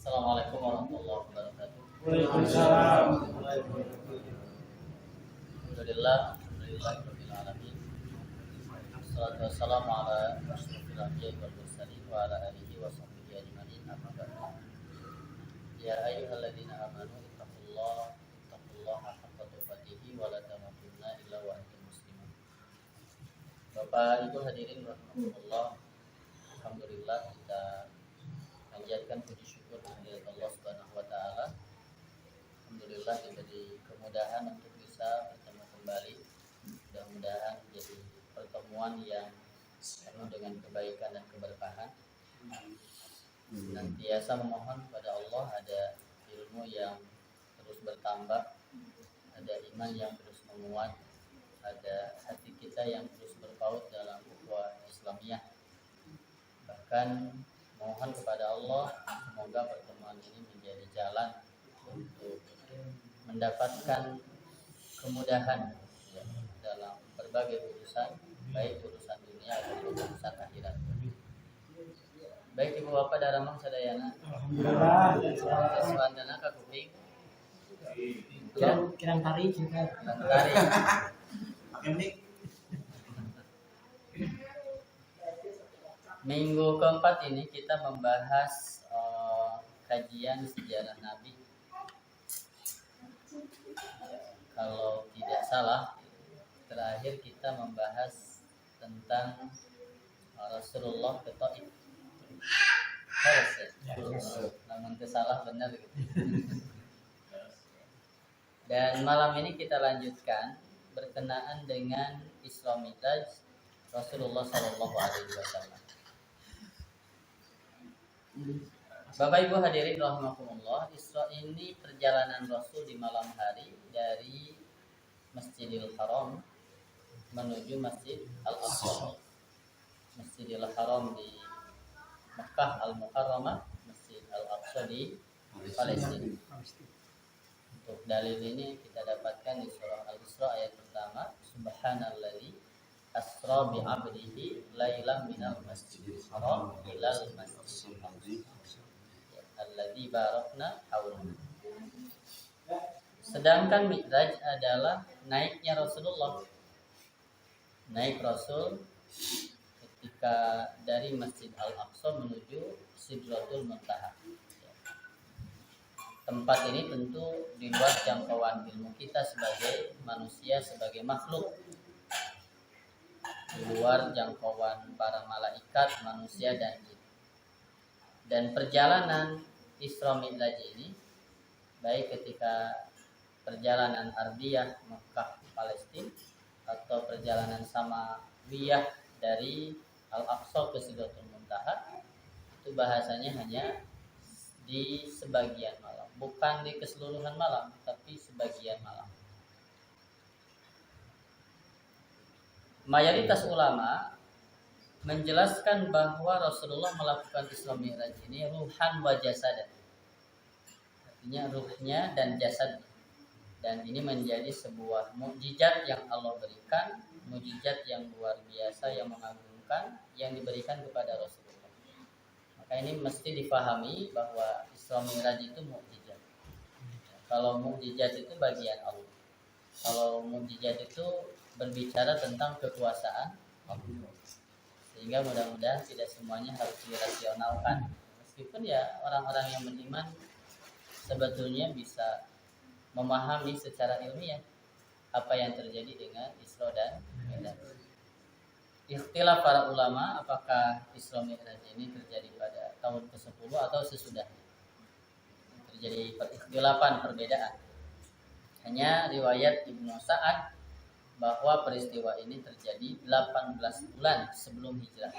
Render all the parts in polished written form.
Assalamualaikum warahmatullahi wabarakatuh. Waalaikumsalam. Alhamdulillah, rabbil alamin. Wassalatu wassalamu ala asyrofil anbiya'i wal mursalin wa ala alihi wa sahbihi ajma'in. Amma ba'du. Ya ayyuhalladzina amanu ittaqullaha haqqa tuqatih wa la tamutunna illa wa antum muslimun. Bapak Ibu hadirin rahimakumullah. Alhamdulillah kita panjatkan puji syukur kehadirat Allah Subhanahu wa taala. Alhamdulillah diberi kemudahan untuk bisa bertemu kembali. Mudah-mudahan jadi pertemuan yang penuh dengan kebaikan dan keberkahan. Senantiasa memohon kepada Allah ada ilmu yang terus bertambah, ada iman yang terus menguat, ada hati kita yang terus berpaut dalam ukhuwah Islamiyah. Bahkan mohon kepada Allah semoga pertemuan ini menjadi jalan untuk mendapatkan kemudahan ya, dalam berbagai urusan, baik urusan dunia ataupun urusan akhirat. Baik Ibu Bapak Daramang Sadayana. Alhamdulillah. Sesuandana ka kuping. Kirang tari juga. Tari. Minggu keempat ini kita membahas kajian sejarah Nabi. Kalau tidak salah, terakhir kita membahas tentang Rasulullah ke Taif. Namun kesalah benar gitu. Dan malam ini kita lanjutkan berkenaan dengan Isra Mi'raj Rasulullah Sallallahu Alaihi Wasallam. Bapak Ibu hadirin rahimakumullah, Isra ini perjalanan Rasul di malam hari dari Masjidil Haram menuju Masjid Al-Aqsa. Masjidil Haram di Makkah Al-Mukarramah, Masjid Al-Aqsa di Palestina. Untuk dalil ini kita dapatkan di surah Al-Isra ayat pertama, Subhanalladzi asra bi 'abdihi lailan minal masjidil haram ilal masjidil aqsa alladzi barakna hawlahu. Sedangkan Mi'raj adalah naiknya Rasulullah. Naik Rasul ketika dari Masjid Al-Aqsa menuju Sidratul Muntaha. Tempat ini tentu di luar jangkauan ilmu kita sebagai manusia, sebagai makhluk, di luar jangkauan para malaikat, manusia dan jin. Dan perjalanan Isra Mi'raj ini baik ketika perjalanan ardiyah Makkah Palestina atau perjalanan samawiyah dari Al-Aqsa ke Sidratul Muntaha, itu bahasanya hanya di sebagian malam, bukan di keseluruhan malam, tapi sebagian malam. Mayoritas ulama menjelaskan bahwa Rasulullah melakukan Isra Mi'raj ini ruhan wa jasadan. Artinya ruhnya dan jasad. Dan ini menjadi sebuah mukjizat yang Allah berikan, mukjizat yang luar biasa, yang mengagumkan, yang diberikan kepada Rasulullah. Maka ini mesti difahami bahwa Isra Mi'raj itu mukjizat. Kalau mukjizat itu bagian Allah. Kalau mukjizat itu berbicara tentang kekuasaan Allah. Sehingga mudah-mudahan tidak semuanya harus dirasionalkan. Meskipun ya orang-orang yang beriman sebetulnya bisa memahami secara ilmiah apa yang terjadi dengan Isra dan Mi'raj. Ikhtilaf para ulama apakah Isra Mi'raj ini terjadi pada tahun ke-10 atau sesudahnya. Terjadi perikhtilafan, perbedaan. Hanya riwayat Ibnu Sa'ad bahwa peristiwa ini terjadi 18 bulan sebelum hijrah.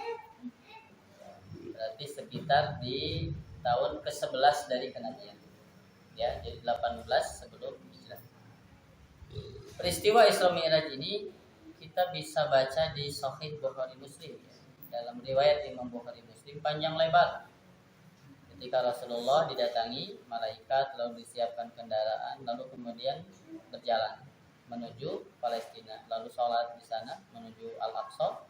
Berarti sekitar di tahun ke-11 dari kenabian. Ya, jadi 18 sebelum hijrah. Peristiwa Isra Mi'raj ini kita bisa baca di Sahih Bukhari Muslim ya. Dalam riwayat Imam Bukhari Muslim panjang lebar. Ketika Rasulullah didatangi malaikat, lalu disiapkan kendaraan, lalu kemudian berjalan menuju Palestina, lalu sholat di sana menuju Al-Aqsa,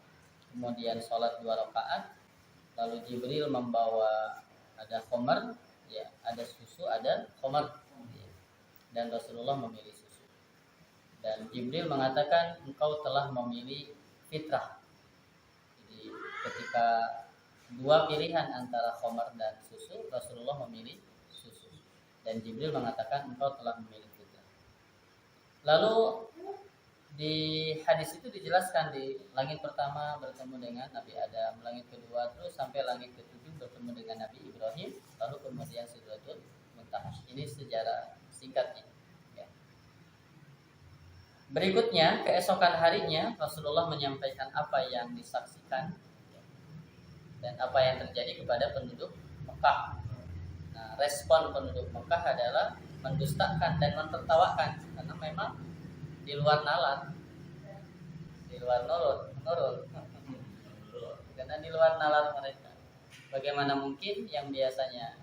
kemudian sholat 2 rakaat, lalu Jibril membawa ada khomer ya ada susu, ada khamar, ya. Dan Rasulullah memilih susu. Dan Jibril mengatakan engkau telah memilih fitrah. Jadi ketika dua pilihan antara khamar dan susu, Rasulullah memilih susu. Dan Jibril mengatakan engkau telah memilih fitrah. Lalu di hadis itu dijelaskan di langit pertama bertemu dengan Nabi Adam, langit kedua terus sampai langit ketujuh bertemu dengan Nabi Ibrahim, lalu kemudian Sidratul Muntaha. Ini sejarah singkatnya. Ya. Berikutnya keesokan harinya Rasulullah menyampaikan apa yang disaksikan dan apa yang terjadi kepada penduduk Mekah. Nah, respon penduduk Mekah adalah mendustakan dan mentertawakan karena memang di luar nalar, di luar nurul, karena di luar nalar mereka. Bagaimana mungkin yang biasanya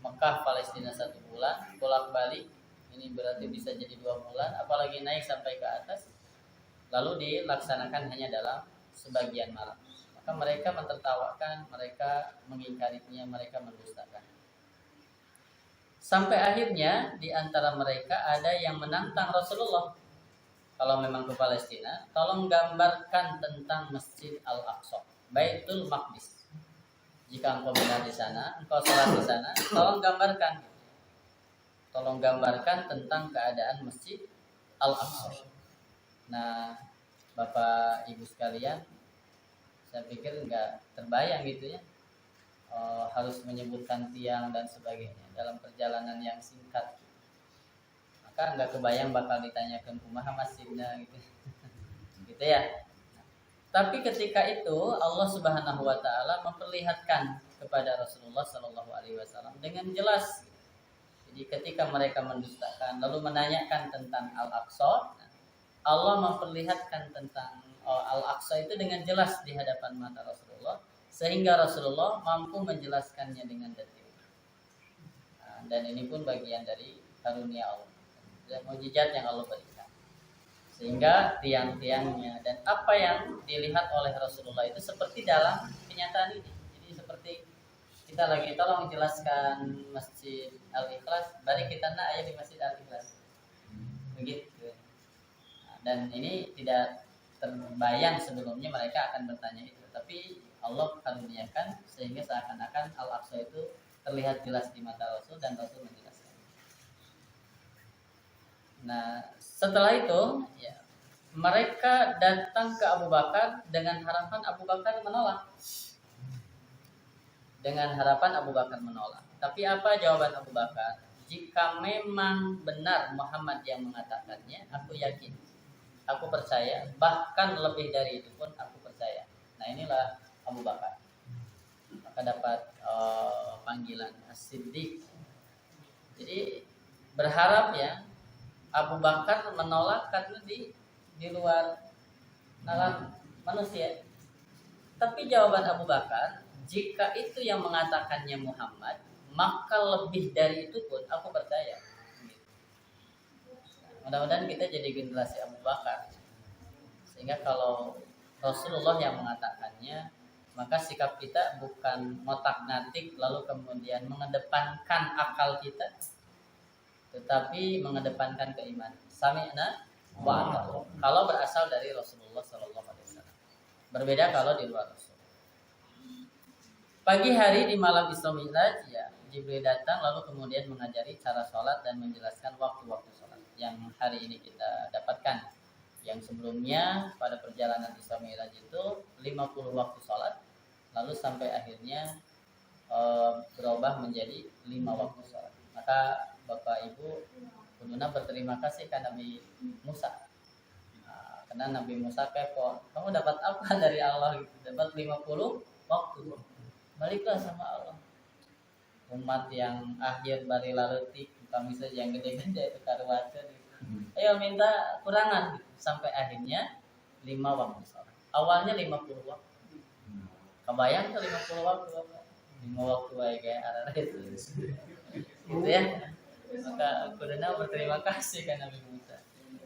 Mekah Palestina 1 bulan bolak-balik, ini berarti bisa jadi 2 bulan, apalagi naik sampai ke atas, lalu dilaksanakan hanya dalam sebagian malam. Maka mereka mentertawakan, mereka mengingkarinya, mereka mendustakan. Sampai akhirnya di antara mereka ada yang menantang Rasulullah. Kalau memang ke Palestina, tolong gambarkan tentang Masjid Al-Aqsa, Baitul Maqdis. Jika engkau benar di sana, engkau sholat di sana, tolong gambarkan. Tolong gambarkan tentang keadaan Masjid Al-Aqsa. Nah, Bapak Ibu sekalian, saya pikir enggak terbayang gitu ya, harus menyebutkan tiang dan sebagainya dalam perjalanan yang singkat. Maka nggak kebayang bakal ditanyakan kumaha masjidnya gitu. Gitu ya. Tapi ketika itu Allah Subhanahu wa taala memperlihatkan kepada Rasulullah sallallahu alaihi wasallam dengan jelas. Jadi ketika mereka mendustakan lalu menanyakan tentang Al-Aqsa, Allah memperlihatkan tentang Al-Aqsa itu dengan jelas di hadapan mata Rasulullah sehingga Rasulullah mampu menjelaskannya dengan detail. Dan ini pun bagian dari karunia Allah. Dan mukjizat yang Allah berikan sehingga tiang-tiangnya dan apa yang dilihat oleh Rasulullah itu seperti dalam kenyataan ini. Jadi seperti kita lagi tolong jelaskan Masjid Al-Ikhlas, bari kita nak aya di Masjid Al-Ikhlas begitu. Dan ini tidak terbayang sebelumnya mereka akan bertanya itu, tapi Allah karuniakan sehingga seakan-akan Al-Aqsa itu terlihat jelas di mata Rasul dan Rasul menjelaskan. Nah, setelah itu ya, mereka datang ke Abu Bakar dengan harapan Abu Bakar menolak. Dengan harapan Abu Bakar menolak. Tapi apa jawaban Abu Bakar? Jika memang benar Muhammad yang mengatakannya, aku yakin, aku percaya, bahkan lebih dari itu pun aku percaya. Nah, inilah Abu Bakar. Maka dapat panggilan As-Siddiq. Jadi berharap ya Abu Bakar menolak karena di luar nalar manusia. Tapi jawaban Abu Bakar, jika itu yang mengatakannya Muhammad, maka lebih dari itu pun aku percaya. Mudah-mudahan kita jadi generasi Abu Bakar. Sehingga kalau Rasulullah yang mengatakannya, maka sikap kita bukan ngotak-ngatik lalu kemudian mengedepankan akal kita, tetapi mengedepankan keimanan. Sami'na wa ata'na. Kalau berasal dari Rasulullah sallallahu alaihi wasallam. Berbeda kalau di luar Rasul. Pagi hari di malam Isra Mi'raj ya, Jibril datang lalu kemudian mengajari cara sholat dan menjelaskan waktu-waktu sholat yang hari ini kita dapatkan. Yang sebelumnya pada perjalanan Isra Mi'raj itu 50 waktu sholat, lalu sampai akhirnya berubah menjadi 5 waktu sholat. Maka Bapak Ibu kuduna berterima kasih ke Nabi Musa. Nah, karena Nabi Musa kepo, kamu dapat apa dari Allah? Dapat 50 waktu. Baliklah sama Allah. Umat yang akhir bari laletik, kami saja yang gede-gede itu karuaceun. Ayo minta kurangan sampai akhirnya 5 waktu sholat. Awalnya 50 waktu. Kebayang tuh 50 waktu apa? 5 waktu aja kayak arah itu. Gitu ya. Maka kuduna berterima kasih ke Nabi Musa.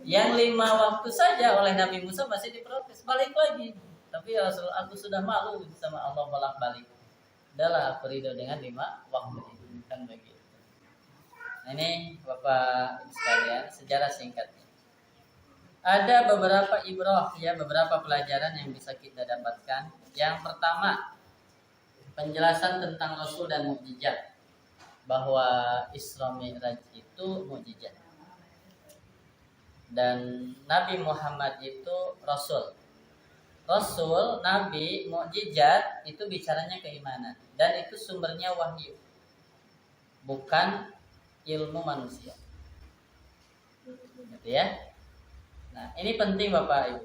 Yang 5 waktu saja oleh Nabi Musa masih diprotes, balik lagi. Tapi Rasul, aku sudah malu sama Allah bolak-balik. Udahlah aku ridho dengan 5 waktu itu. kan begitu. Nah, ini Bapak Ibu sekalian, sejarah singkatnya. Ada beberapa ibrah ya, beberapa pelajaran yang bisa kita dapatkan. Yang pertama, penjelasan tentang Rasul dan mukjizat, bahwa Isra Mi'raj itu mukjizat. Dan Nabi Muhammad itu Rasul. Rasul, Nabi, mukjizat itu bicaranya keimanan. Dan itu sumbernya wahyu, bukan ilmu manusia. Gitu ya. Nah, ini penting Bapak Ibu.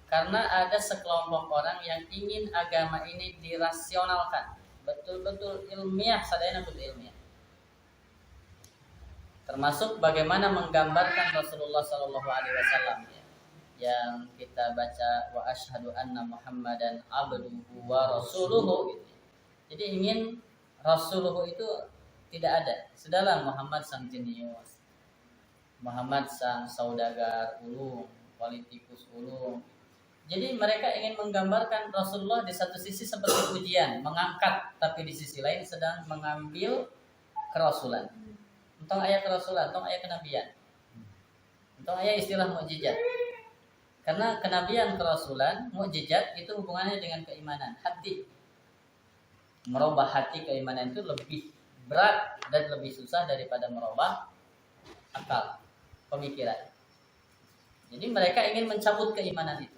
Karena ada sekelompok orang yang ingin agama ini dirasionalkan. Betul-betul ilmiah, sadayana betul ilmiah. Termasuk bagaimana menggambarkan Rasulullah Shallallahu Alaihi Wasallam ya, yang kita baca wa asyhadu anna Muhammadan abduhu wa rasuluhu gitu. Jadi ingin rasuluhu itu tidak ada. Sudahlah Muhammad sang jenius, Muhammad sang saudagar ulung, politikus ulung. Jadi mereka ingin menggambarkan Rasulullah di satu sisi seperti ujian, mengangkat, tapi di sisi lain sedang mengambil kerasulan. Entah ayat kerasulan, entah ayat kenabian, entah ayat istilah mukjizat. Karena kenabian, kerasulan, mukjizat itu hubungannya dengan keimanan, hati. Merubah hati keimanan itu lebih berat dan lebih susah daripada merubah akal, pemikiran. Jadi mereka ingin mencabut keimanan itu.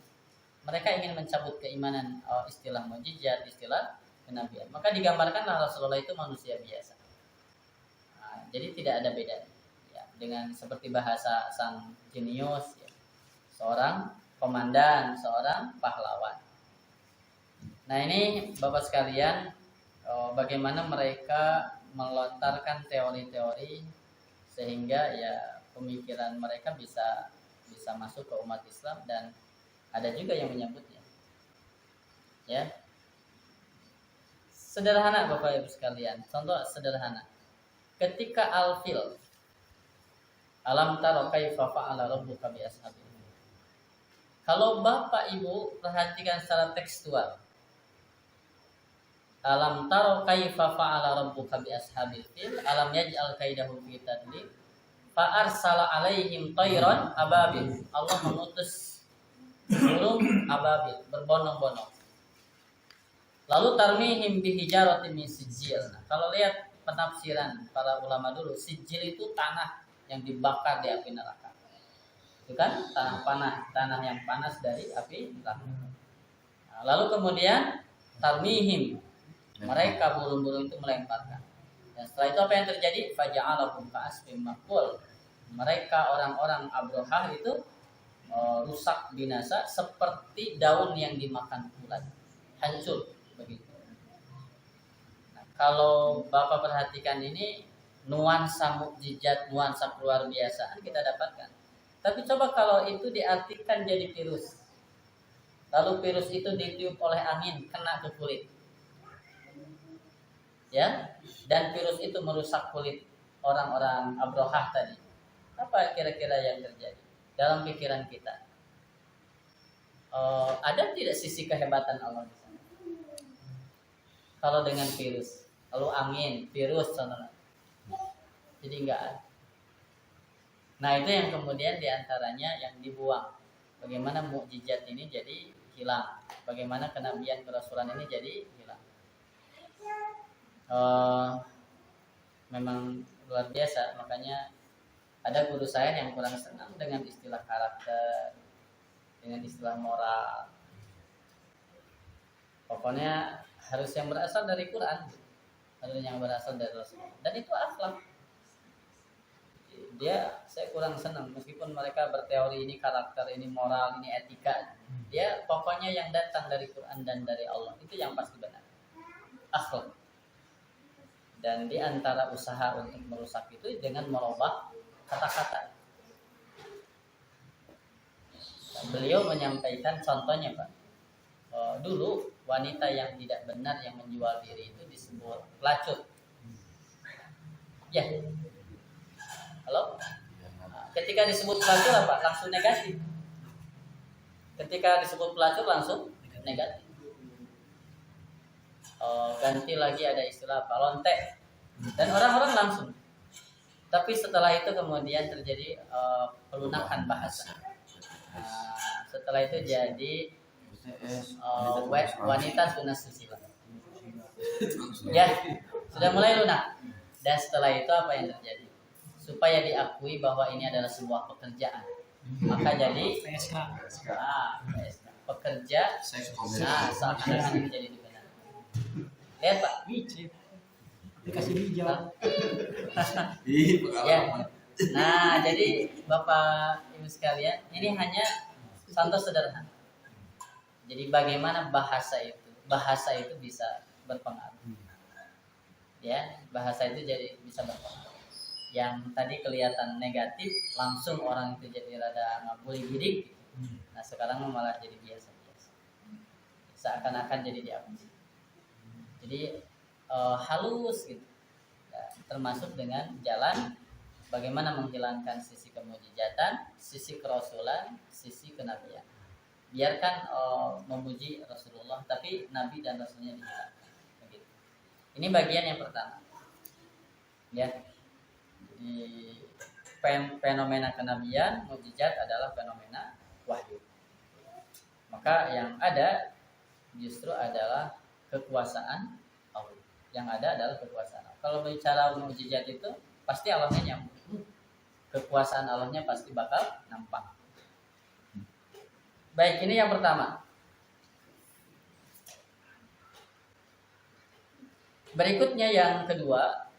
Mereka ingin mencabut keimanan istilah mukjizat, istilah kenabian. Maka digambarkanlah Rasulullah itu manusia biasa. Nah, jadi tidak ada bedanya ya, dengan seperti bahasa sang jenius ya, seorang komandan, seorang pahlawan. Nah ini Bapak sekalian, bagaimana mereka melontarkan teori-teori sehingga ya pemikiran mereka bisa masuk ke umat Islam, dan ada juga yang menyambutnya. Ya. Sederhana Bapak Ibu sekalian, contoh sederhana. Ketika Al-Fil, alam taro kaifa fa'ala rabbuka bi ashabil. Kalau Bapak Ibu perhatikan secara tekstual, alam taro kaifa fa'ala rabbuka bi ashabil fil, alam yaj'al kaidahum fi tadlil, fa arsala alaihim tayran ababil. Allah mengutus burung ababil berbondong-bondong. Lalu tarmihim bihijaratin min sijil. Nah, kalau lihat penafsiran para ulama dulu, sijil itu tanah yang dibakar di api neraka. Itu kan tanah yang panas dari api neraka. Nah, lalu kemudian tarmihim, mereka burung-burung itu melemparkan. Dan setelah itu apa yang terjadi? Faja'alahum ka'asfim ma'kul. Mereka orang-orang Abrahah itu rusak binasa seperti daun yang dimakan ulat, hancur begitu. Nah, kalau Bapak perhatikan ini nuansa mukjizat, nuansa luar biasa kita dapatkan. Tapi coba kalau itu diartikan jadi virus, lalu virus itu ditiup oleh angin, kena ke kulit, ya, dan virus itu merusak kulit orang-orang Abrahah tadi. Apa kira-kira yang terjadi dalam pikiran kita? Ada tidak sisi kehebatan Allah di sana? Kalau dengan virus, lalu angin, virus, contohnya, jadi enggak ada. Nah itu yang kemudian diantaranya yang dibuang. Bagaimana mukjizat ini jadi hilang? Bagaimana kenabian kerasulan ini jadi hilang? Memang luar biasa. Makanya ada guru saya yang kurang senang dengan istilah karakter, dengan istilah moral. Pokoknya harus yang berasal dari Quran, harus yang berasal dari Rasul. Dan itu akhlak. Saya kurang senang meskipun mereka berteori ini karakter, ini moral, ini etika. Dia pokoknya yang datang dari Quran dan dari Allah itu yang pasti benar. Akhlak. Dan di antara usaha untuk merusak itu dengan merubah kata-kata. Beliau menyampaikan contohnya Pak. Dulu wanita yang tidak benar yang menjual diri itu disebut pelacur. Ya. Halo? Ketika disebut pelacur apa? Langsung negatif. Ketika disebut pelacur langsung negatif. Ganti lagi ada istilah apa? Lonte. dan orang-orang langsung. Tapi setelah itu kemudian terjadi pelunakan bahasa. Setelah itu jadi wanita sunnasusila. Ya, sudah mulai lunak. Dan setelah itu apa yang terjadi? Supaya diakui bahwa ini adalah sebuah pekerjaan, maka jadi PSK. pekerja. Seakan-akan ini jadi dibenarkan. Lihat Pak. Aplikasi hijau. Ya. Nah, jadi Bapak Ibu sekalian, ini hanya contoh sederhana. Jadi bagaimana bahasa itu bisa berpengaruh. Ya, bahasa itu jadi bisa berpengaruh. Yang tadi kelihatan negatif, langsung orang itu jadi rada ngabuli gidik. Nah, sekarang malah jadi biasa-biasa. Seakan-akan jadi diakui. Jadi halus gitu. Ya, termasuk dengan jalan bagaimana menghilangkan sisi kemujizatan, sisi kerasulan, sisi kenabian. Biarkan memuji Rasulullah, tapi Nabi dan Rasulnya dihilangkan. Begitu. Ini bagian yang pertama. Ya, di fenomena kenabian, mujizat adalah fenomena wahyu. Maka yang ada justru adalah kekuasaan Allah. Yang ada adalah kekuasaan Allah. Kalau bicara mujizat itu pasti Allahnya nyambung. Kekuasaan Allahnya pasti bakal nampak. Baik, ini yang pertama. Berikutnya yang kedua,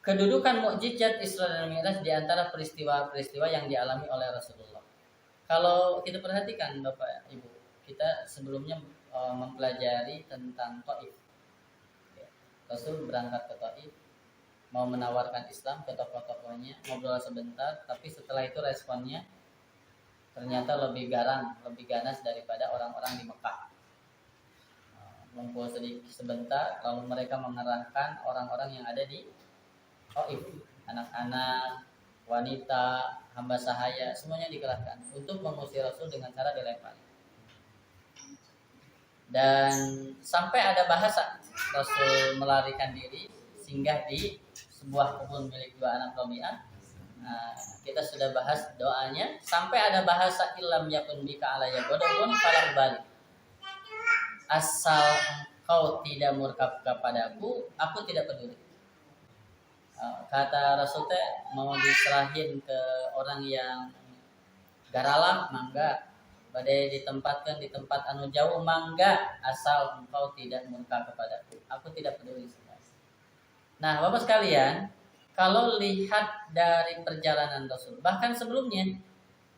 kedudukan mukjizat Isra dan Mi'raj di antara peristiwa-peristiwa yang dialami oleh Rasulullah. Kalau kita perhatikan Bapak Ibu, kita sebelumnya mempelajari tentang Taif. Rasul berangkat ke Taif, mau menawarkan Islam ke tokoh-tokohnya, ngobrol sebentar, tapi setelah itu responnya ternyata lebih garang, lebih ganas daripada orang-orang di Mekah. Ngumpul sedikit sebentar, lalu mereka mengerahkan orang-orang yang ada di Taif, anak-anak, wanita, hamba sahaya, semuanya dikerahkan untuk mengusir Rasul dengan cara dilempar. Dan sampai ada bahasa Rasul melarikan diri singgah di sebuah kebun milik dua anak Rabi'ah. Nah, kita sudah bahas doanya sampai ada bahasa ilam yakun bika alayya ghadabun falah balik. Asal engkau tidak murka kepadaku, aku tidak peduli. Kata Rasul teh mau diserahin ke orang yang garalam, mangga. Badai ditempatkan di tempat anu jauh, mangga, asal engkau tidak murka kepadaku, aku tidak peduli. Nah, Bapak sekalian, kalau lihat dari perjalanan Rasul, bahkan sebelumnya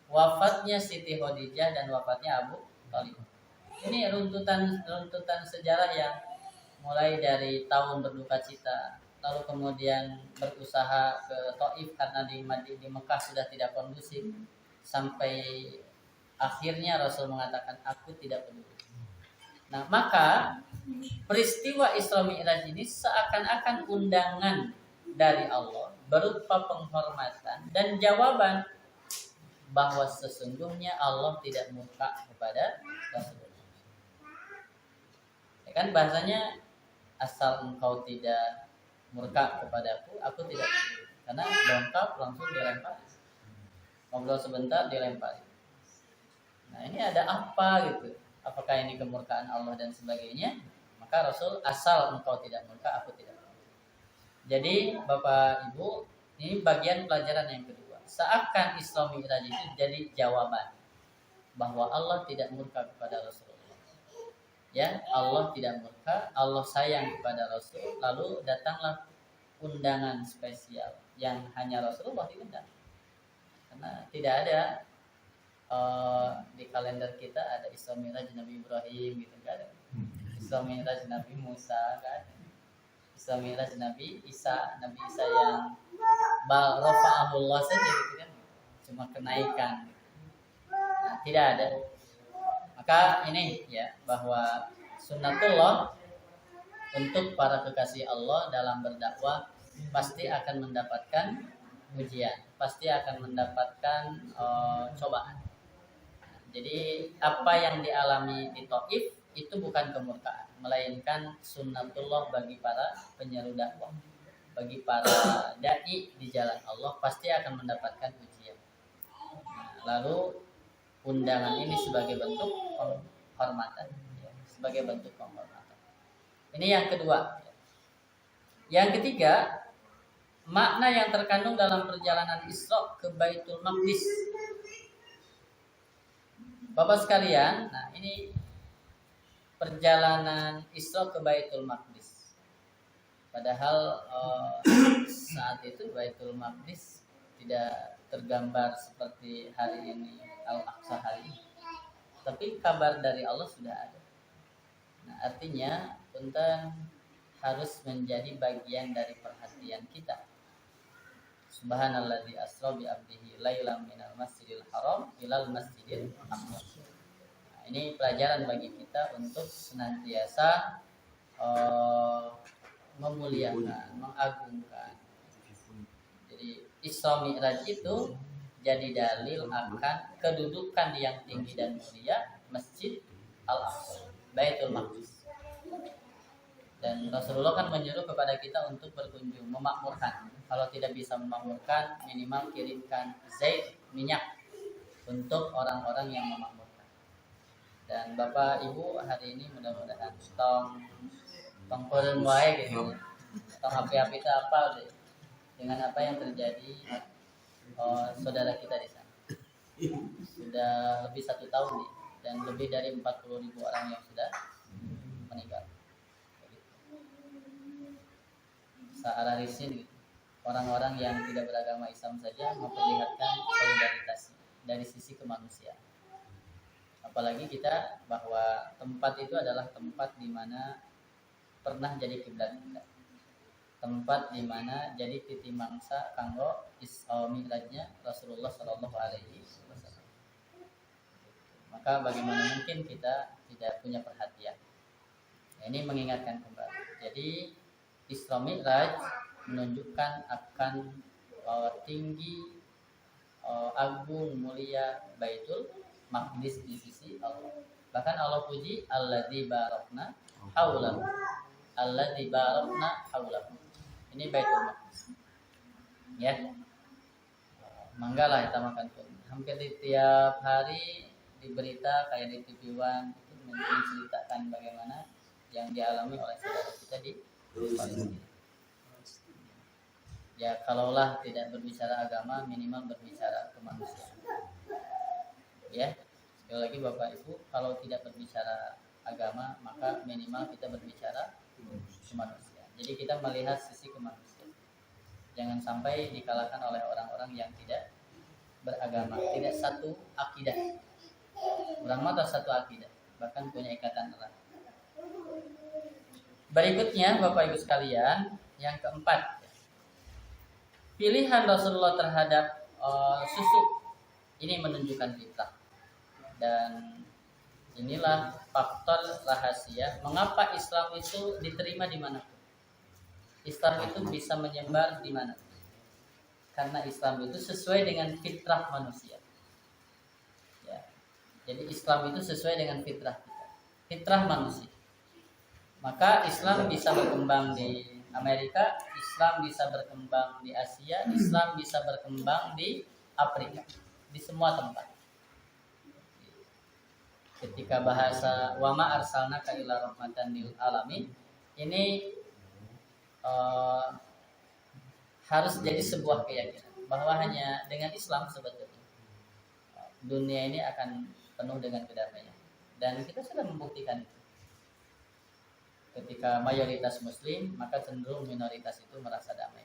wafatnya Siti Khadijah dan wafatnya Abu Thalib, ini runtutan sejarah yang mulai dari tahun berduka cita, lalu kemudian berusaha ke Taif karena di Mekah sudah tidak kondusif, sampai akhirnya Rasul mengatakan aku tidak peduli. Nah, maka peristiwa Isra Mi'raj ini seakan-akan undangan dari Allah berupa penghormatan dan jawaban bahwa sesungguhnya Allah tidak murka kepada Rasulullah. Ya kan bahasanya, asal engkau tidak murka kepadaku, aku tidak peduli. Karena dongkap langsung dilempar. Ngobrol sebentar dilempar. Nah, ini ada apa gitu? Apakah ini kemurkaan Allah dan sebagainya? Maka Rasul, asal engkau tidak murka, aku tidak peduli. Jadi Bapak Ibu, ini bagian pelajaran yang kedua. Seakan Isra Mi'raj itu jadi jawaban bahwa Allah tidak murka kepada Rasulullah. Ya, Allah tidak murka, Allah sayang kepada Rasul. Lalu datanglah undangan spesial yang hanya Rasulullah diundang. Karena tidak ada di kalender kita ada Isra Mi'raj Nabi Ibrahim gitu, enggak ada. Isra Mi'raj Nabi Musa, enggak ada. Isra Mi'raj Nabi Isa yang rafa'ahullah saja gitu kan, cuma kenaikan. Nah, tidak ada. Maka ini ya, bahwa sunnatullah untuk para kekasih Allah dalam berdakwah pasti akan mendapatkan ujian, pasti akan mendapatkan cobaan. Jadi apa yang dialami di Taif itu bukan kemurkaan, melainkan sunnatullah bagi para penyeru dakwah, bagi para dai di jalan Allah pasti akan mendapatkan ujian. Nah, lalu undangan ini sebagai bentuk penghormatan, ya, sebagai bentuk penghormatan. Ini yang kedua. Yang ketiga, makna yang terkandung dalam perjalanan Isra ke Baitul Maqdis. Bapak sekalian, nah ini perjalanan Isra ke Baitul Maqdis. Padahal saat itu Baitul Maqdis tidak tergambar seperti hari ini Al-Aqsa hari ini. Tapi kabar dari Allah sudah ada. Nah, artinya punten harus menjadi bagian dari perhatian kita. Subhanalladzi asra bi 'abdihi lailan minal masjidil haram ilal masjidil aqsa. Nah, ini pelajaran bagi kita untuk senantiasa memuliakan, mengagungkan. Jadi Isra Mi'raj itu jadi dalil akan kedudukan yang tinggi dan mulia Masjid Al-Aqsa, Baitul Maqdis. Dan Rasulullah kan menyuruh kepada kita untuk berkunjung, memakmurkan. Kalau tidak bisa memakmurkan, minimal kirimkan zait, minyak untuk orang-orang yang memakmurkan. Dan Bapak Ibu hari ini mudah-mudahan tong kurun wae gitu. Tong api-api itu apa deh? Dengan apa yang terjadi saudara kita di sana. Sudah lebih 1 tahun nih, dan lebih dari 40.000 orang yang sudah meninggal. Searah-risin gitu. Orang-orang yang tidak beragama Islam saja memperlihatkan solidaritas dari sisi kemanusiaan. Apalagi kita bahwa tempat itu adalah tempat di mana pernah jadi kiblat kita. Tempat di mana jadi titik mangsa kanggo Isra Mi'rajnya Rasulullah Shallallahu alaihi wasallam. Maka bagaimana mungkin kita tidak punya perhatian? Ini mengingatkan kembali. Jadi Isra Mi'raj menunjukkan akan tinggi, agung, mulia Baitul Maqdis di sisi Allah. Bahkan Allah puji alladzi barakna haulahu. Alladzi barakna haulahu. Ini Baitul Maqdis. Ya. Manggalah kita makan pun. Hampir di tiap hari di berita kayak di TV One itu menceritakan bagaimana yang dialami oleh saudara kita di Palestina. Ya, kalaulah tidak berbicara agama, minimal berbicara kemanusiaan. Ya, sekali lagi Bapak Ibu, kalau tidak berbicara agama, maka minimal kita berbicara kemanusiaan. Jadi kita melihat sisi kemanusiaan. Jangan sampai dikalahkan oleh orang-orang yang tidak beragama, tidak satu akidah. Orang mata satu akidah, bahkan punya ikatan erat. Berikutnya Bapak Ibu sekalian, yang keempat, pilihan Rasulullah terhadap susu ini menunjukkan fitrah. Dan inilah faktor rahasia mengapa Islam itu diterima di mana. Islam itu bisa menyebar di mana. Karena Islam itu sesuai dengan fitrah manusia. Ya. Jadi Islam itu sesuai dengan fitrah kita. Fitrah manusia. Maka Islam bisa berkembang di Amerika, Islam bisa berkembang di Asia, Islam bisa berkembang di Afrika, di semua tempat. Ketika bahasa wama arsalnaka illa rahmatan lil alamin, ini harus jadi sebuah keyakinan bahwa hanya dengan Islam sebetulnya dunia ini akan penuh dengan kedamaian, dan kita sudah membuktikan itu. Ketika mayoritas muslim, maka cenderung minoritas itu merasa damai,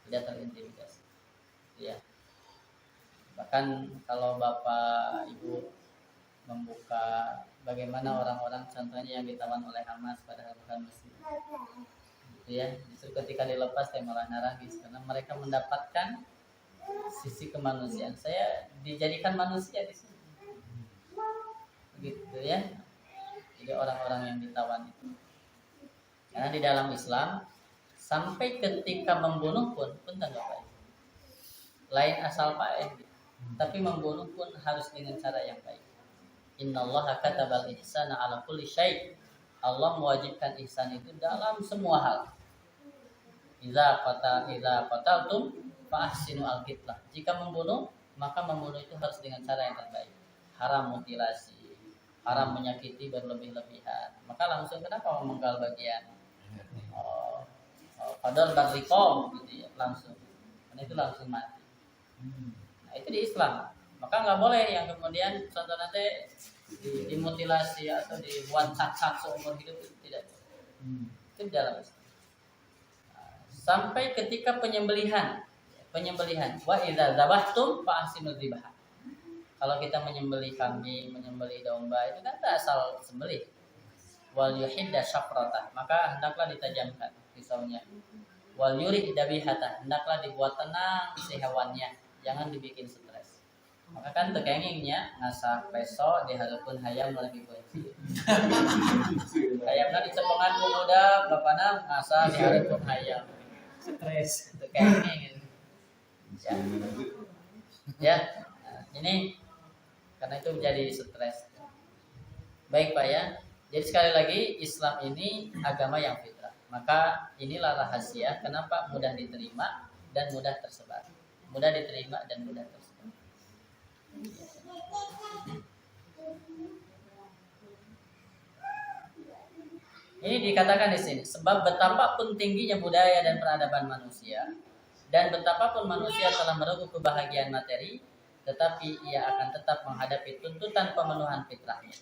tidak terintimidasi. Ya. Bahkan kalau Bapak Ibu membuka bagaimana orang-orang contohnya yang ditawan oleh Hamas padahal bukan muslim. Gitu ya. Justru ketika dilepas saya malah nangis karena mereka mendapatkan sisi kemanusiaan. Saya dijadikan manusia di sini. Gitu ya. Jadi orang-orang yang ditawan itu, karena di dalam Islam sampai ketika membunuh pun tak baik, lain asal paeh, tapi membunuh pun harus dengan cara yang baik. Innallaha katabal ihsana ala kulli syai'. Allah mewajibkan ihsan itu dalam semua hal. Idza qataltum fa ahsinu al-qitlah. Jika membunuh, maka membunuh itu harus dengan cara yang terbaik. Haram mutilasi, haram menyakiti berlebih-lebihan. Maka langsung kenapa memenggal bagian? Padahal barikom gitu ya, langsung. Karena itu langsung mati. Nah, itu di Islam. Maka nggak boleh yang kemudian contoh nanti dimutilasi atau dibuat cat-cat seumur hidup, itu tidak boleh. Itu dalam Islam. Sampai ketika penyembelihan. Wa idza dzabhtum fa ahsinul dzibah. Kalau kita menyembelih kambing, menyembelih domba, itu kan asal sembelih. Wal yuhidda syafratah, maka hendaklah ditajamkan pisaunya. Wal yurid dabihata, hendaklah dibuat tenang si hewannya, jangan dibikin stres. Maka kan tekengingnya ngasah peso di hadapan hayam lagi kunci. Hayamna dicepengan ku budak, bapana ngasah di hadapan hayam. Stres. Tekenging. Ya. Nah, ini karena itu menjadi stres. Baik Pak ya. Jadi sekali lagi Islam ini agama yang fitrah. Maka inilah rahasia kenapa mudah diterima dan mudah tersebar. Mudah diterima dan mudah tersebar. Ini dikatakan di sini, sebab betapapun tingginya budaya dan peradaban manusia dan betapapun manusia telah merengkuh kebahagiaan materi, tetapi ia akan tetap menghadapi tuntutan pemenuhan fitrahnya.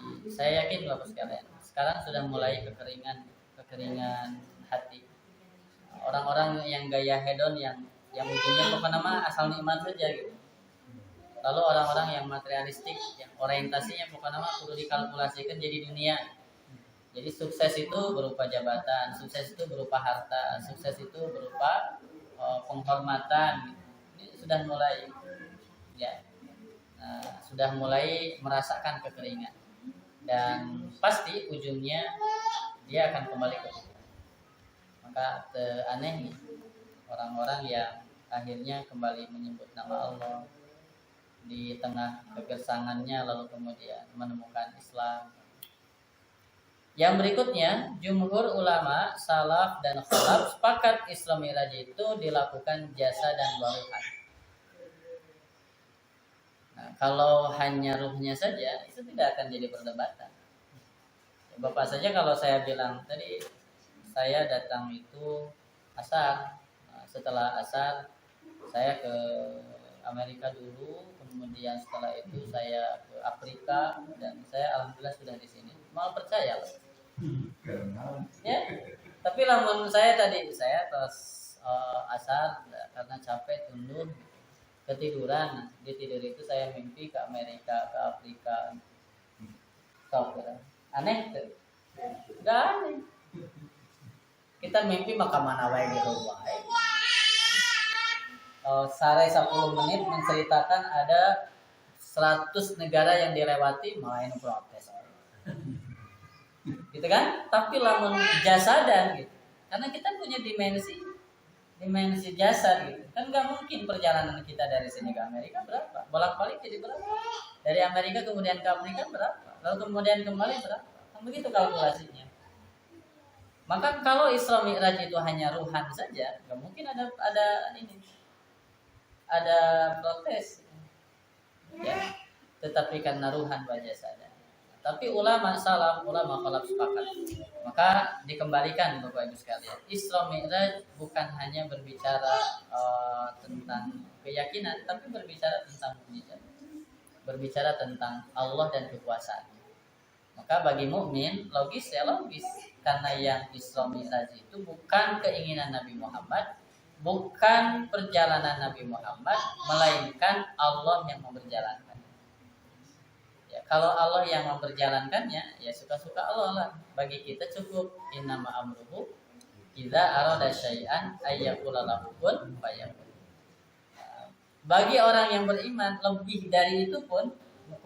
Jadi, saya yakin Bapak sekalian, sekarang sudah mulai kekeringan hati. Orang-orang yang gaya hedon yang ujungnya pokoknya nama asal nikmat saja gitu. Lalu orang-orang yang materialistik, yang orientasinya pokoknya nama perlu dikalkulasikan jadi dunia. Jadi sukses itu berupa jabatan, sukses itu berupa harta, sukses itu berupa penghormatan. Ini sudah mulai, ya, sudah mulai merasakan kekeringan. Dan pasti ujungnya dia akan kembali ke kita. Maka aneh nih orang-orang yang akhirnya kembali menyebut nama Allah di tengah kegersangannya lalu kemudian menemukan Islam. Yang berikutnya, jumhur ulama salaf dan khalaf sepakat Isra Mi'raj itu dilakukan jasa dan waruhan. Nah, kalau hanya ruhnya saja itu tidak akan jadi perdebatan. Bapak saja kalau saya bilang tadi saya datang itu asar, setelah asar saya ke Amerika dulu, kemudian setelah itu saya ke Afrika dan saya alhamdulillah sudah di sini. Mau percaya loh. Ya, tapi lamun saya terus asar karena capek tunduk ketiduran, di tidur itu saya mimpi ke Amerika, ke Afrika. Tahu kan? Aneh tuh. Enggak aneh. Kita mimpi maka mana wae gitu wae. Sare 10 menit menceritakan ada 100 negara yang dilewati, malah yang protes. Gitu kan? Tapi lamun jasadan gitu. Karena kita punya dimensi jasad gitu. Kan nggak mungkin perjalanan kita dari sini ke Amerika berapa? Bolak-balik jadi berapa? Dari Amerika kemudian ke Afrika berapa? Lalu kemudian kembali berapa? Kan begitu kalkulasinya. Maka kalau Isra Mi'raj itu hanya ruhan saja, nggak mungkin ada protes. Ya. Tetapi karena ruhan wa jasad. Tapi ulama salaf, ulama khalaf sepakat. Maka dikembalikan Bapak Ibu sekalian. Isra Mi'raj bukan hanya berbicara tentang keyakinan, tapi berbicara tentang mukjizat. Berbicara tentang Allah dan kekuasaannya. Maka bagi mukmin logis karena yang Isra Mi'raj itu bukan keinginan Nabi Muhammad, bukan perjalanan Nabi Muhammad, melainkan Allah yang memperjalankan. Ya, kalau Allah yang memperjalankannya, ya suka-suka Allah lah. Bagi kita cukup innama amruhu idza arada syai'an ayyaqula lahu kun fayakun. Bagi orang yang beriman lebih dari itu pun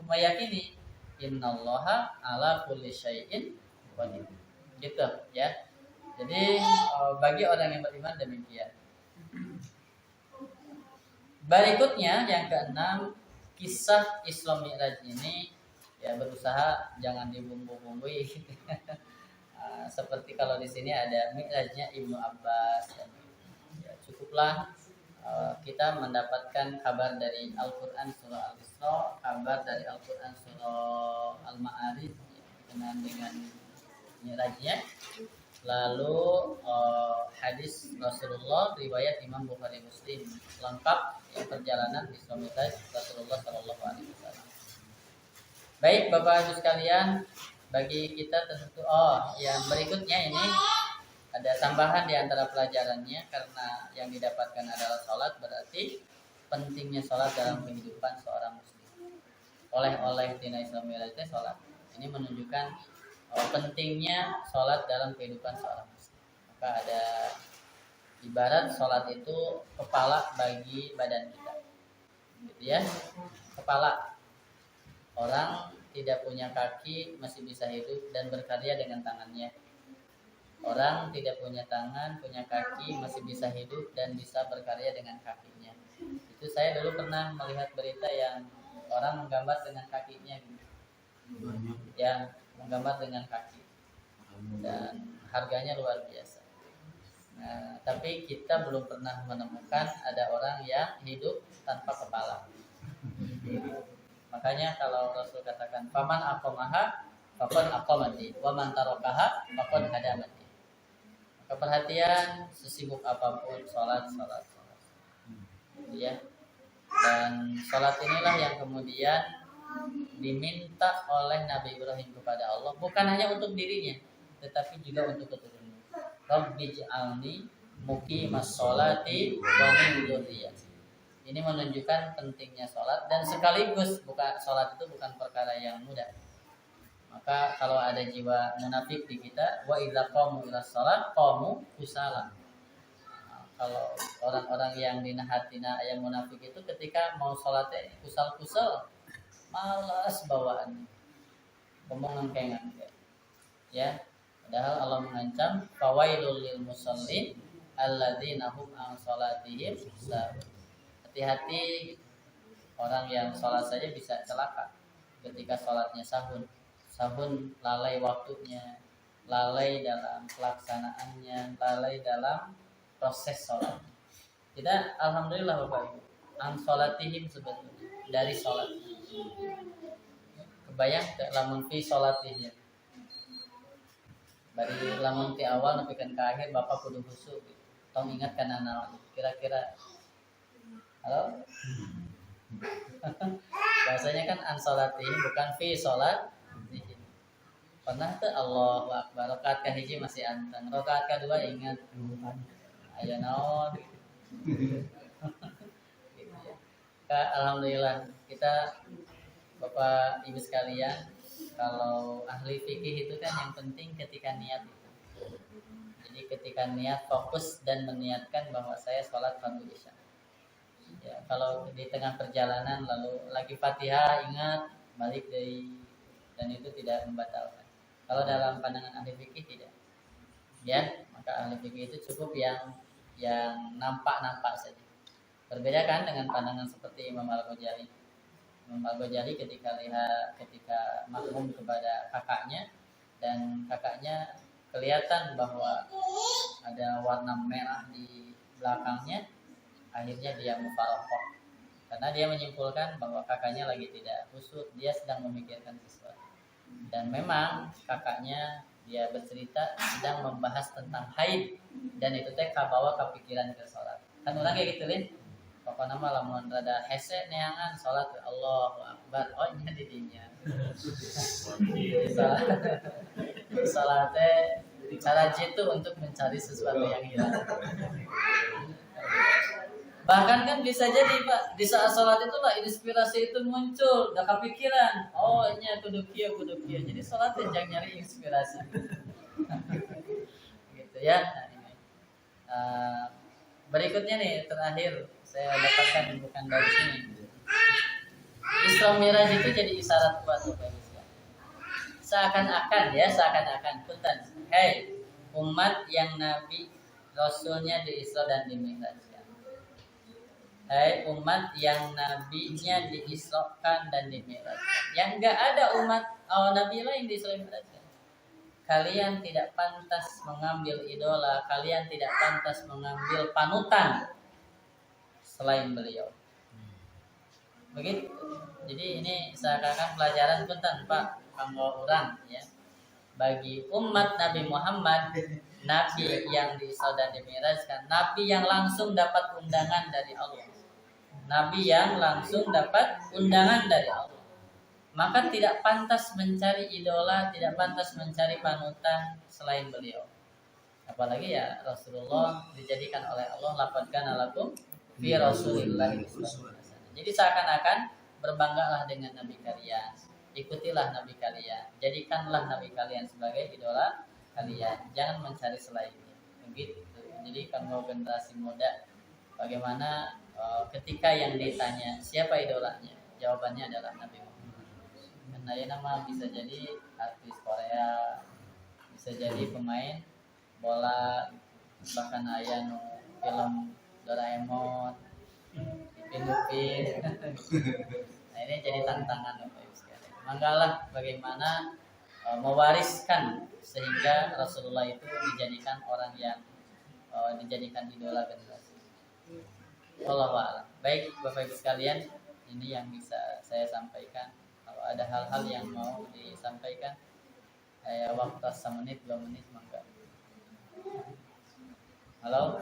meyakini innallaha ala kulli syai'in qadir. Gitu ya. Jadi bagi orang yang beriman demikian. Berikutnya yang keenam, kisah Isra Mi'raj ini ya berusaha jangan dibumbu-bumbui. Seperti kalau di sini ada Mi'rajnya Ibnu Abbas, dan ya, cukuplah kita mendapatkan kabar dari Al-Quran surah Al-Isra, kabar dari Al-Quran surah Al-Ma'arij berkenaan dengan Mi'rajnya, lalu hadis Rasulullah riwayat Imam Bukhari Muslim lengkap ya, perjalanan Isra Mi'raj Rasulullah Shallallahu Alaihi Wasallam. Baik Bapak Ibu sekalian, bagi kita tentu yang berikutnya ini ada tambahan di antara pelajarannya, karena yang didapatkan adalah sholat, berarti pentingnya sholat dalam kehidupan seorang muslim. Oleh tina Isra Mi'raj sholat ini menunjukkan pentingnya sholat dalam kehidupan seorang muslim. Maka ada ibarat sholat itu kepala bagi badan kita, gitu ya. Kepala, orang tidak punya kaki masih bisa hidup dan berkarya dengan tangannya. Orang tidak punya tangan, punya kaki, masih bisa hidup dan bisa berkarya dengan kakinya. Itu saya dulu pernah melihat berita yang orang menggambar dengan kakinya, yang menggambar dengan kaki, dan harganya luar biasa. Nah, tapi kita belum pernah menemukan ada orang yang hidup tanpa kepala. Makanya kalau Rasul katakan faman aqamaha faqad aqamati wa man tarakaha faqad hadamati. Maka perhatian, sesibuk apapun sholat. Ya. Dan sholat inilah yang kemudian diminta oleh Nabi Ibrahim kepada Allah, bukan hanya untuk dirinya, tetapi juga untuk keturunannya. Rabbij'alni muqimas sholati wa min dzurriyyati. Ini menunjukkan pentingnya sholat, dan sekaligus sholat itu bukan perkara yang mudah. Maka kalau ada jiwa munafik di kita, wa idza qamu ila sholat qamu kusala. Kalau orang-orang yang dinahatina yang munafik itu ketika mau sholatnya kusal-kusal, malas bawaannya, ngengkeng-ngengkeng. Ya, padahal Allah mengancam fawailul lil musallin alladzina hum an sholatihim sahun. Hati-hati orang yang sholat saja bisa celaka ketika sholatnya sahun, lalai waktunya, lalai dalam pelaksanaannya, lalai dalam proses sholat. Kita alhamdulillah Bapak Ibu, an sholatihim sebetulnya dari sholat. Kebayang ke lamun fi sholatihim. Bari lamun ti awal nepi ke akhir Bapak kudu khusyuk. Tong ingat kana naon kira-kira. Halo? Bahasanya kan an sholatihim bukan fi sholat. Pernah tuh Allahu Akbar rakaat kahiji masih anteng, rakaat kedua ingat aya naon gitu ya. Alhamdulillah kita Bapak Ibu sekalian, kalau ahli fikih itu kan yang penting ketika niat itu. Jadi ketika niat fokus dan meniatkan bahwa saya sholat fardu isya. Ya, kalau di tengah perjalanan lalu lagi Fatihah ingat balik dari, dan itu tidak membatalkan. Kalau dalam pandangan ahli fikih tidak. Ya, maka ahli fikih itu cukup yang nampak-nampak saja. Berbeda kan dengan pandangan seperti Imam Al-Ghazali. Imam Al-Ghazali ketika makmum kepada kakaknya, dan kakaknya kelihatan bahwa ada warna merah di belakangnya, akhirnya dia mufaraqah. Karena dia menyimpulkan bahwa kakaknya lagi tidak khusyuk, dia sedang memikirkan sesuatu. Dan memang kakaknya dia bercerita sedang membahas tentang haid, dan itu teh kabawa kepikiran ke sholat. Kan orang kayak gitu Lin, pokoknya mah lamun rada hese neangan sholat Allahu Akbar, oh nya di dinya. Sholat teh cara jitu untuk mencari sesuatu yang hilang. Bahkan kan bisa jadi Pak, di saat sholat itulah inspirasi itu muncul, udah kepikiran, oh nya kudu kieu. Jadi sholat jangan nyari inspirasi. Gitu ya. Nah, ini. Berikutnya nih terakhir saya dapatkan bukan dari sini. Isra Mi'raj itu jadi isyarat buat Bapak Ibu. Seakan-akan punten. Hei, umat yang Nabi Rasulnya di Isra dan di Mi'raj. hai umat yang nabinya diisrakan dan dimi'rajkan. Yang enggak ada umat nabi lain di selain mereka. Kalian tidak pantas mengambil idola, kalian tidak pantas mengambil panutan selain beliau. Begitu. Jadi ini seakan-akan pelajaran pun tanpa kanggo orang ya. Bagi umat Nabi Muhammad, nabi yang diisra dan dimi'rajkan, nabi yang langsung dapat undangan dari Allah. Nabi yang langsung dapat undangan dari Allah. Maka tidak pantas mencari idola, tidak pantas mencari panutan selain beliau. Apalagi ya Rasulullah dijadikan oleh Allah laqad lakum fi Rasulillah. Jadi seakan-akan berbanggalah dengan nabi kalian, ikutilah nabi kalian, jadikanlah nabi kalian sebagai idola kalian, jangan mencari selainnya. Begitu. Jadi kalau generasi muda, bagaimana ketika yang ditanya siapa idolanya, jawabannya adalah Nabi Muhammad. Karena ya nama bisa jadi artis Korea, bisa jadi pemain bola, bahkan aya nu film Doraemon, Ipin. Nah ini jadi tantangan Bapak Ibu sekalian. Manggalah bagaimana mewariskan sehingga Rasulullah itu dijadikan orang yang dijadikan idola generasi. Wallahu a'lam. Baik Bapak Ibu sekalian, ini yang bisa saya sampaikan. Kalau ada hal-hal yang mau disampaikan, waktu 1 menit 2 menit mangga. Halo.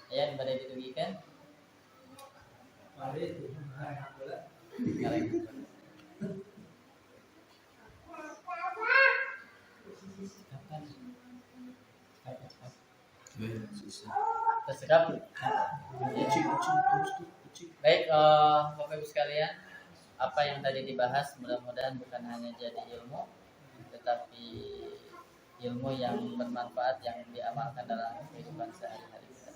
Ya, pada ditugikan. Mari, terserap. Baik, Bapak Ibu sekalian, apa yang tadi dibahas mudah-mudahan bukan hanya jadi ilmu, tetapi ilmu yang bermanfaat yang diamalkan dalam kehidupan sehari-hari kita.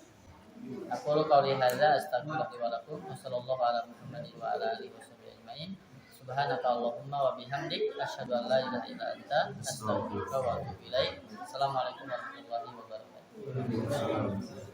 Aku qauli hadza astaghfirullaha wa lakum wa sallallahu ala Muhammadin wa ala alihi washabbihi ajmain. Subhanaka Allahumma wa bihamdik asyhadu an la ilaha illa anta astaghfiruka wa atubu ilaik. Assalamualaikum warahmatullahi wabarakatuh.